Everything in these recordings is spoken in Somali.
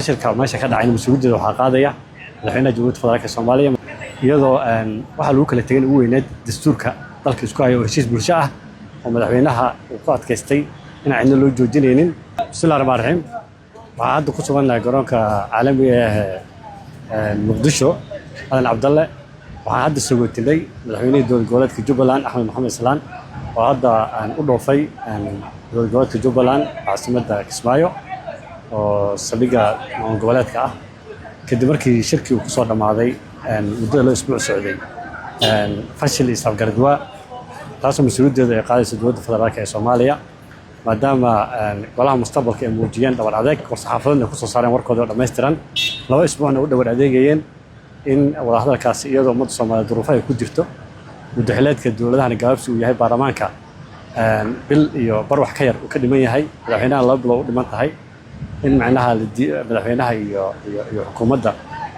fashilka meesha ka dhacay mas'uuliyadda waxaa qaadaya madaxweynaha Jamhuuriyadda Federaalka Soomaaliya iyadoo waxa lagu kala tagay ugu weyneed dastuurka dalka isku hayo heshiis bulsho ah oo madaxweynaha uu ku adkaystay in aan loo joojinaynin. Bismillaahi Rahmaani Rahiim. waxaa hadda ku sugannahay garoonka caalamiga ah Muqdisho Aadan Cabdalle. waxaa hadda soo go'tay madaxweynaha dowlad goboleedka Jubbaland Axmed Maxamed Islaan oo hadda u dhoofay dowlad goboleedka Jubbaland caasimadda Kismaayo oo saldhigga goboleedka ah kadib markii shirkii uu ku soo dhamaaday muddada loo isbuuc socday fashil isafgaradwaa taasoo mas'uuliyaddeeda ay qaadayso dowladda federaalka ee Soomaaliya maadaama golaha mustaqbalka ay muujiyeen dhabar adeeg war-saxaafadeedna ku soo saareen warkooda oo dhammaystiran laba isbuucna u dhabar adeegayeen in wadahadalkaasi iyadoo ummadda Soomaaliyeed duruufo ay ku jirto muddaxileedka dowladahana gaabsi uu yahay baarlamaanka bil iyo bar wax ka yar uu ka dhiman yahay madaxweynaha laba bilood u dhiman tahay in macnaha madaxweynaha iyo xukuumadda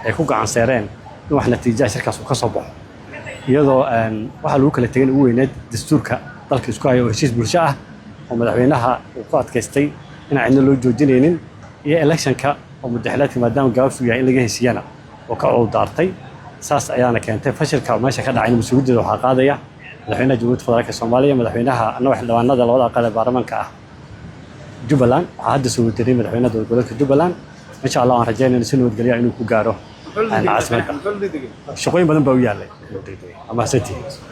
ay ku gacan saareen in wax natiijo shirkaas uu ka soo baxo iyadoo waxa lagu kala tagay ugu weyneed dastuurka dalka isku hayo heshiis bulsho ah oo madaxweynaha uu ku adkaystay in aan loo joojinaynin iyo electionka oo muddaxileedka maadaama gaabsi uu yahay in laga heshiiyana oo ka coddaartay saas ayaana keentay fashilka meesha ka dhacay mas'uuliyadda waxaa qaadaya madaxweynaha Jamhuuriyadda Federaalka Soomaaliya madaxweynaha annaga xildhibaanada labada aqal ee baarlamaanka ah Jubbaland waxaa hadda soo go'tay madaxweynaha dowlad goboleedka Jubbaland insha Allah aan rajaynayno si nabadgelyo inuu ku gaaro caasimadda shaqooyin badan baa u yaalay ama sati